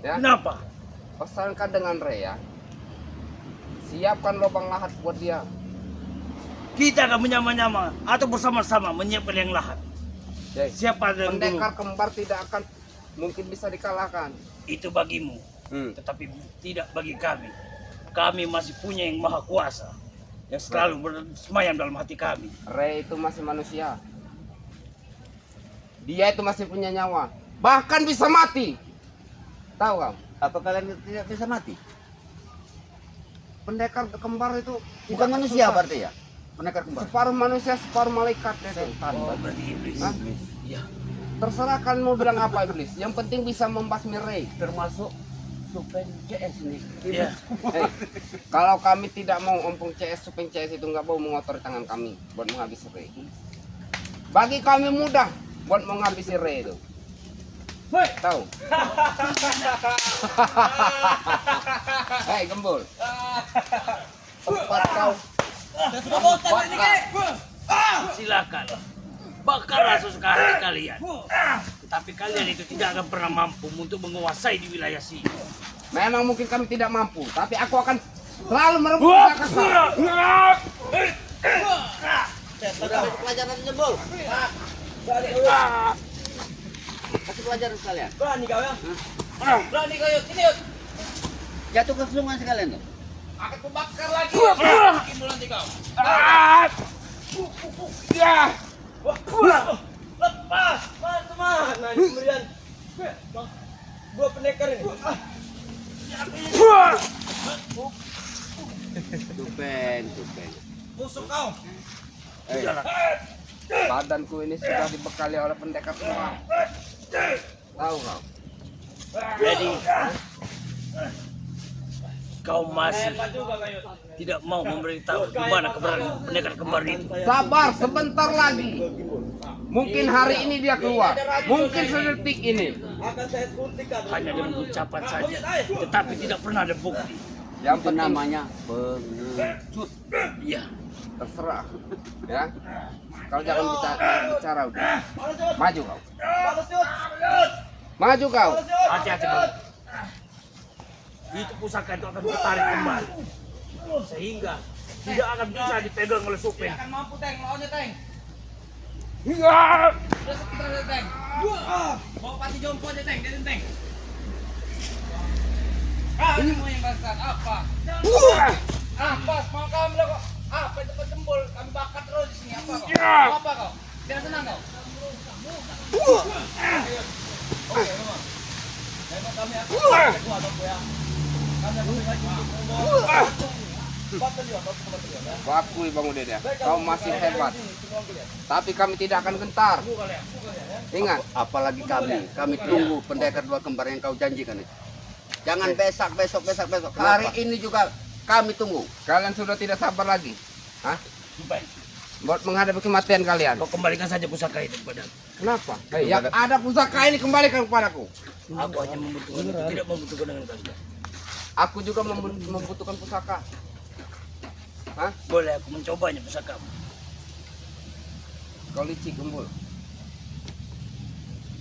Ya, Kenapa? pesankan dengan Rea. Siapkan lubang lahat buat dia. Kita akan menyama-nyama atau bersama-sama menyiapkan liang lahat. Ya, Siapa yang dulu pendekar kembar tidak akan mungkin bisa dikalahkan. itu bagimu, tetapi tidak bagi kami. Kami masih punya yang maha kuasa yang selalu bersemayam dalam hati kami. Rea itu masih manusia. Dia itu masih punya nyawa. Bahkan bisa mati. Tahu kamu? Apa kalian tidak bisa mati? Pendekar kembar itu Bukan manusia berarti ya? Pendekar kembar. separuh manusia, separuh malaikat. Setan. Oh, berarti iblis. Hah? Ya. Terserah kan mau bilang apa iblis. Yang penting bisa membasmi Ray. Termasuk Supen CS nih. Ya. Hei, kalau kami tidak mau ompong CS, supeng CS itu nggak mau mengotori tangan kami buat menghabisi Ray. Bagi kami mudah buat menghabisi Ray itu. Tahu? Hei Gembul. Tempat kau. Silakan. Bakarlah sesuka hati kalian. Tetapi kalian itu tidak akan pernah mampu untuk menguasai di wilayah sini. Memang mungkin kami tidak mampu, tapi aku akan selalu merebut belakang kau. Udah pelajaran jebol. Kasih pelajaran sekalian. Berani kau ya? Berani kau yuk, sini yuk. Jatuh ke sungai sekalian tuh. Akan kubakar lagi. Bikin dulu nanti kau. Lepas, teman-teman. Nah, ini pemberian. Bang, dua pendekar ini. Supen. Tusuk kau. Badanku ini sudah dibekali oleh pendekar semua. Tahu kau? Jadi kau masih Hebat juga kau yuk. tidak mau memberitahu di mana keberadaan pendekar kembar itu. Sabar sebentar lagi. Mungkin hari ini dia keluar. Mungkin sedetik ini. Akan saya suntikan. Hanya dengan ucapan saja, tetapi tidak pernah ada bukti. Yang Itu penting namanya pengecut. Iya. terserah. Ya. Kau jangan bicara udah. Maju kau. Maju kau. Hati-hati bang. Itu pusaka itu akan tertarik kembali, sehingga tidak akan bisa dipegang oleh Supen. Akan mampu Teng, lawannya Teng. Udah sekitar aja Teng. Bawa pati jompo aja Teng, dari Teng. Ini mau yang besar apa? Pas mau kamu bilang kok. Apa itu jempol? Kami bakar terus di sini apa kok? Mau apa kau? Biar tenang kau. Oke, memang. Memang kami akan kuat ya. Kami akan Wakui Bang Udin ya. Kau masih hebat. Tapi kami tidak akan gentar. Ingat, Apalagi kami tunggu pendekar dua kembar yang kau janjikan itu. Jangan besok. Hari ini juga kami tunggu. kalian sudah tidak sabar lagi. Hah? Supen, buat menghadapi kematian kalian. Kau kembalikan saja pusaka itu padaku. Kenapa? Yang ada pusaka ini kembalikan kepadaku. Aku hanya membutuhkan itu, tidak membutuhkan dengan kalian. Aku juga membutuhkan pusaka. Hah? Boleh aku mencobanya pusakamu. Kau licik Gembul.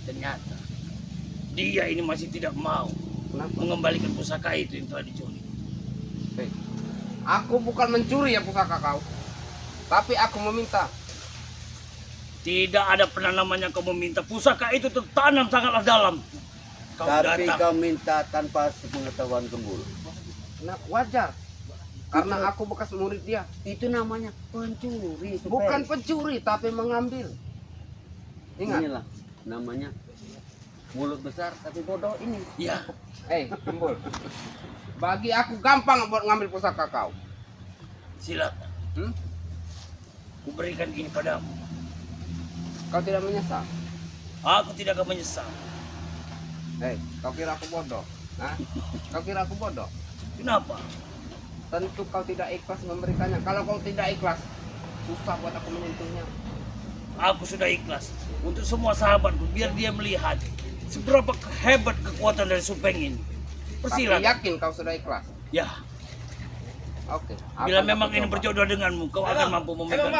Ternyata dia ini masih tidak mau Kenapa? mengembalikan pusaka itu yang telah dicuri. Hei, aku bukan mencuri ya pusaka kau, tapi aku meminta. Tidak ada pernah namanya kau meminta. Pusaka itu tertanam sangatlah dalam. Kau Tapi datang. kau minta tanpa sepengetahuan Gembul. Nah, wajar. Karena aku bekas murid dia. Itu namanya pencuri. Supeng. Bukan pencuri, tapi mengambil. Ingat. Inilah namanya mulut besar tapi bodoh ini. Ya, Gembul. Bagi aku gampang buat ngambil pusaka kau. silakan. Hmm? Kuberikan ini padamu. Kau tidak menyesal. Aku tidak akan menyesal. Kau kira aku bodoh? Hah? Kau kira aku bodoh? Kenapa? Tentu kau tidak ikhlas memberikannya. Kalau kau tidak ikhlas, susah buat aku menyentuhnya. Aku sudah ikhlas untuk semua sahabatku biar dia melihat seberapa hebat kekuatan dari Supeng ini. Tapi Persilakan. yakin kau sudah ikhlas? Ya, Oke. bila akan memang aku ini coba. berjodoh denganmu, kau akan mampu memegang.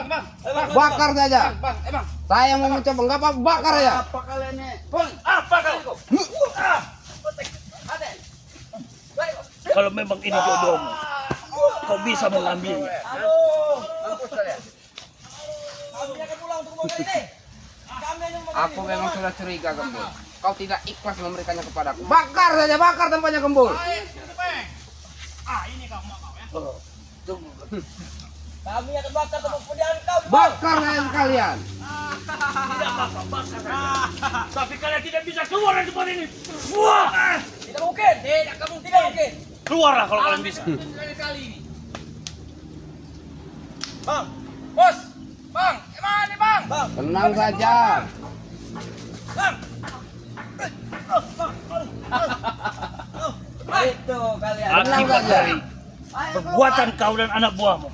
Bakar saja. Saya mau mencoba, enggak apa bakar ya. Apa kalian ini? Apa kau? Kalau memang ini jodohmu, kau bisa mengambilnya. Aku memang sudah curiga Gembul. Kau tidak ikhlas memberikannya kepadaku. Bakar saja, bakar tempatnya Gembul. Oh, tunggu. Kami akan bakar tempat pediaan kau. Bakar saja sekalian. Tidak apa-apa, bakar saja. Tapi kalian tidak bisa keluar dari tempat ini. Wah! Tidak mungkin. Tidak mungkin. Keluarlah kalau kalian bisa. Kali ini. Bang, bos, bang, gimana nih bang? Bang, Tenang saja. bang. Itu kalian. Akibat dari perbuatan kau dan anak buahmu.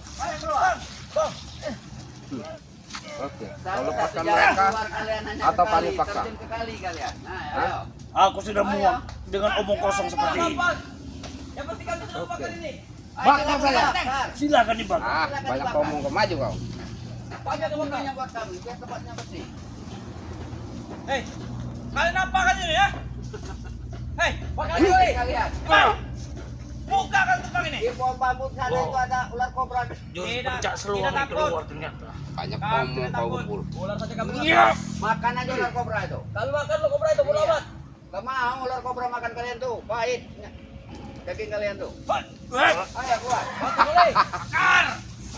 Oke. Kau lepaskan mereka atau kami paksa. Sekali kalian. Nah, Hah? ayo. Aku sudah muak dengan omong kosong seperti ini. Yang penting kami sudah bakar ini. Bakar saja. Silakan dibakar. Banyak ngomong, kau maju kau. Kami akan bakar. Yang buat kami, biar tempatnya bersih. Hei, kalian apa kalian ini ya? Hei, bakar ini kali. Kalian. Buka kan tukang ini. Di pohon bambu sana itu ada ular kobra. Jurus Tidak, pencak seluruh tidak takut. keluar ternyata. Banyak Kami ngomong tidak kau takut. Gembul. Ular saja kami makan. Iya. Makan aja ular kobra itu. Kami makan lo kobra itu bola Iya. amat. Gak mau ular kobra makan kalian tuh. Pahit. Daging kalian tuh. Ayo keluar. Bakar boleh. Bakar.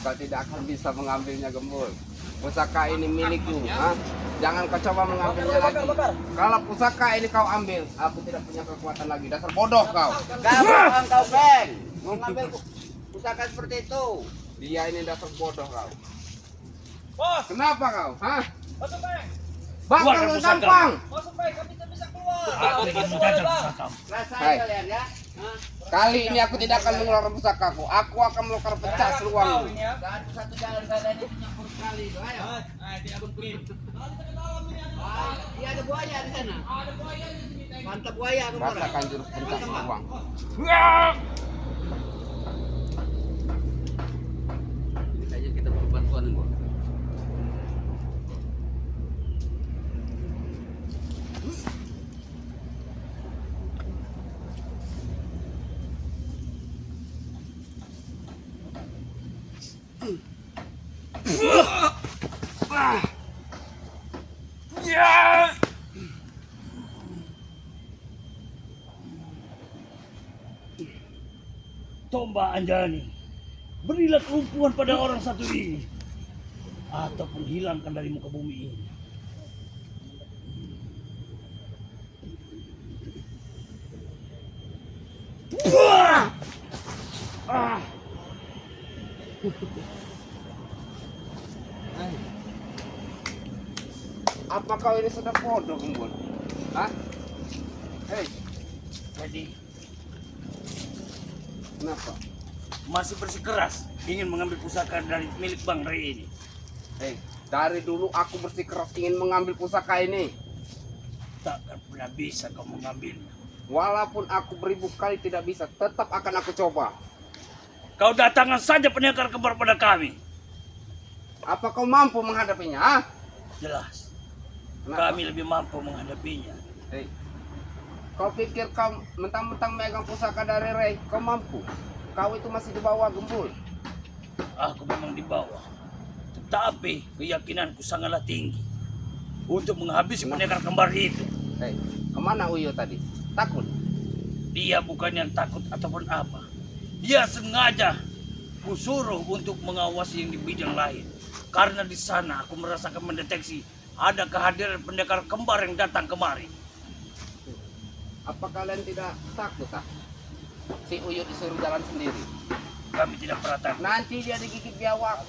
Kau tidak akan bisa mengambilnya Gembul. Pusaka ini milikku. Hah? Jangan kau coba mengambilnya lagi. Kalau pusaka ini kau ambil, aku tidak punya kekuatan lagi. Dasar bodoh kau. Gampang kau Beng. Mau ngambil pusaka seperti itu. Dia ini dasar bodoh kau. Bos, Kenapa kau? Hah? masuk Bang. Bakar Keluar lu pusaka. gampang. Masuk Bang, kami tidak bisa keluar. Aku ingin menjajal pusakamu. Rasain Hai. kalian ya. Hah? Kali ini aku tidak akan mengeluarkan pusakaku. Aku akan melakukan pecah Kau seluangmu. ini ya. Satu jalan kalian ini nyampur sekali itu. Ayo. Tidak mungkin. Iya ada buaya di sana. Ada buaya di sini. Teng. Mantap buaya kemarin. Rasakan jurus pecah seluang. Bisa aja kita perlu bantuan gua. Tombak Anjani, berilah kelumpuhan pada orang satu ini, ataupun hilangkan dari muka bumi ini. Apa kau ini sudah bodoh Gembul? Hah? Hei, Jadi kenapa? masih bersikeras ingin mengambil pusaka dari milik Bang Rey ini. Dari dulu aku bersikeras ingin mengambil pusaka ini. Takkan pernah bisa kau mengambilnya. Walaupun aku beribu kali tidak bisa, tetap akan aku coba. Kau datangkan saja pendekar kembar pada kami. Apa kau mampu menghadapinya? Ah? Jelas. Kenapa? Kami lebih mampu menghadapinya. Hei, kau pikir kau mentang-mentang megang pusaka dari Ray, kau mampu? Kau itu masih di bawah Gembul. Aku memang di bawah. Tetapi keyakinanku sangatlah tinggi untuk menghabisi pendekar kembar itu. Hei, kemana Uyo tadi? Takut? Dia bukan yang takut ataupun apa. Dia sengaja kusuruh untuk mengawasi yang di bidang lain. Karena di sana aku merasakan mendeteksi ada kehadiran pendekar kembar yang datang kemari. Apa kalian tidak takut, ah? Si Uyo disuruh jalan sendiri. Kami tidak pernah takut. Nanti dia digigit biawak.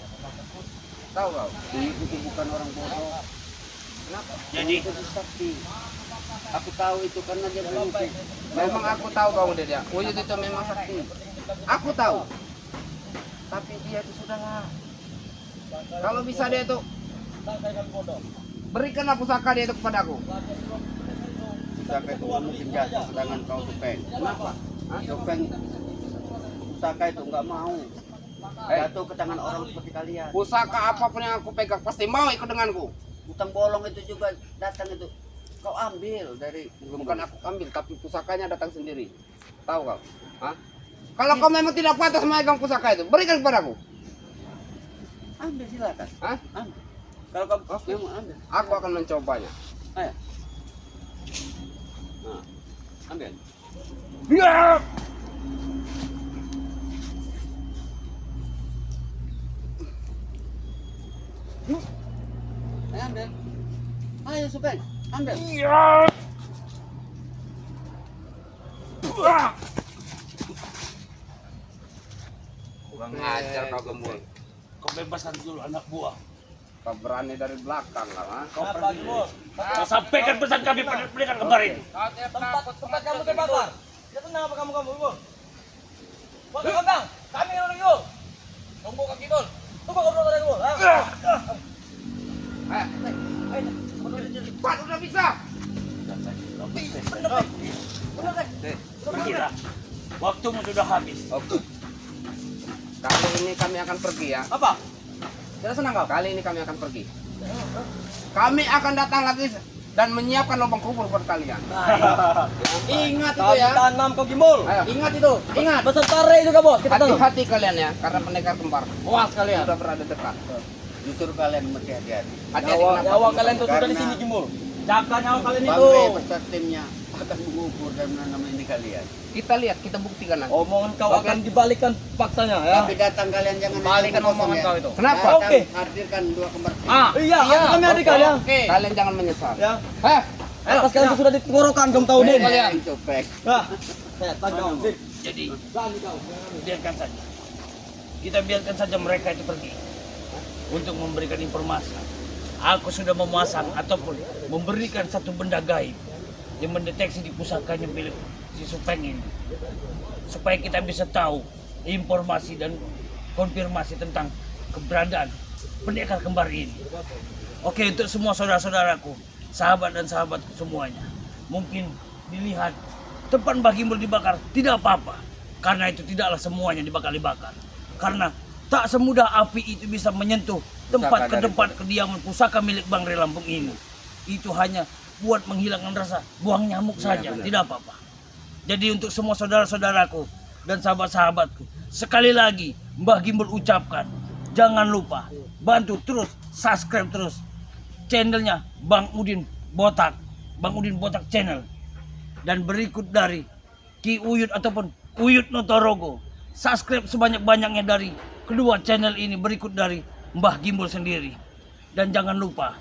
Tahu kau? Itu bukan orang bodoh. Kenapa? Jadi Itu sakti. Aku tahu itu karena dia bermimpi. Memang aku tahu kau dia. Uyo itu memang sakti. Aku tahu. Tapi dia itu sudahlah. Kalau bisa dia itu berikanlah pusaka dia itu kepadaku. Pusaka itu mungkin jatuh sedangkan kau topeng. Kenapa? Hah? Topeng pusaka itu nggak mau jatuh ke tangan orang seperti kalian. Pusaka apapun yang aku pegang pasti mau ikut denganku. Utang bolong itu juga datang itu. Kau ambil dari Bukan aku ambil, tapi pusakanya datang sendiri. Tahu kau? Hah? Kalau kau memang tidak pantas memegang pusaka itu, berikan kepadaku. ambil silakan. Hah? Ambil. Kalau kau Oke. memang ambil. Aku akan mencobanya. Ayo. Nah, ambil. ya. Ayo ambil. Ayo Supeng, ambil. Ya. Kurang ajar kau Gembul. Kau bebaskan dulu anak buah. Kau berani dari belakang kau, ha? Kau pergi dulu. Kau sampaikan pesan kami pada pendekar kembar itu. Tempat kamu terbakar. Ya tenang apa kamu ibu? Waktu kembang, kami yang lagi tunggu kaki dul. Tunggu kau dulu dulu. Cepat, udah bisa. Pergilah. Waktumu sudah habis. Oke. Kali ini kami akan pergi ya. Apa? Tidak senang kau? Kali ini kami akan pergi. Kami akan datang lagi dan menyiapkan lubang kubur buat kalian. Ingat itu ya. Tanam kau gimbal. Ayo. Ingat itu. Ingat. Beserta Ray juga bos. Kita tanam. Hati-hati kalian ya, karena pendekar kembar Puas kalian. sudah berada dekat. Justru kalian mesti hati-hati. Hati-hati Nyawa, kenapa? nyawa kalian tuh sudah di Karena- sini gimbal. Jaga nyawa kalian Bang itu. Ray beserta timnya akan mengubur dan menanam ini kalian. Kita lihat, kita buktikan nanti. Omongan kau Oke. akan dibalikan faktanya ya. Tapi datang kalian jangan Balikan kosong omongan ya. kau itu. Kenapa? Datang, Oke. hadirkan dua kembar tim. Iya, kami hadirkan ya. Kalian jangan menyesal. Ya. Heh, Atas kalian tuh sudah ditenggorokan kamu tahu nih. kalian. Supeng. Nah. Tajam. Jadi biarkan saja. Kita biarkan saja mereka itu pergi untuk memberikan informasi. Aku sudah memasang ataupun memberikan satu benda gaib yang mendeteksi di pusakanya milik si Supeng ini, supaya kita bisa tahu informasi dan konfirmasi tentang keberadaan pendekar kembar ini. Oke, untuk semua saudara-saudaraku, sahabat dan sahabatku semuanya, mungkin dilihat tempat Mbah Gimbul dibakar tidak apa-apa, karena itu tidaklah semuanya dibakar-bakar. Karena tak semudah api itu bisa menyentuh tempat ke tempat kediaman pusaka milik Bang Ray Lampung ini. Itu hanya buat menghilangkan rasa buang nyamuk saja, tidak apa-apa. Jadi untuk semua saudara-saudaraku dan sahabat-sahabatku, sekali lagi Mbah Gimbul ucapkan, jangan lupa bantu terus, subscribe terus channelnya Bang Udin Botak, Bang Udin Botak channel. Dan berikut dari Ki Uyut ataupun Uyut Notorogo, subscribe sebanyak-banyaknya dari kedua channel ini, berikut dari Mbah Gimbul sendiri. Dan jangan lupa,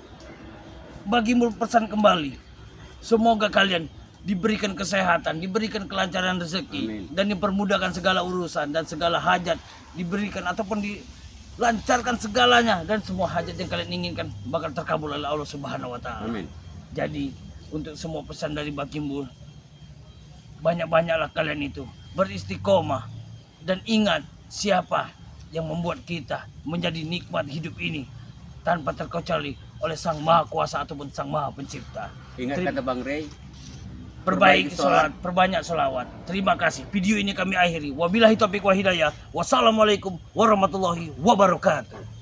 Mbah Gimbul pesan kembali, semoga kalian diberikan kesehatan, diberikan kelancaran rezeki, dan dipermudahkan segala urusan dan segala hajat, diberikan ataupun dilancarkan segalanya, dan semua hajat yang kalian inginkan bakal terkabul oleh Allah Subhanahu wa taala. Amin. Jadi untuk semua pesan dari Mbah Gimbul, banyak-banyaklah kalian itu beristiqomah dan ingat siapa yang membuat kita menjadi nikmat hidup ini. tanpa terkecuali oleh Sang Maha Kuasa ataupun Sang Maha Pencipta. Ingat kata Bang Rey, Perbaiki sholat, perbanyak sholawat. Terima kasih. Video ini kami akhiri. Wabillahi taufiq wal hidayah. Wassalamualaikum warahmatullahi wabarakatuh.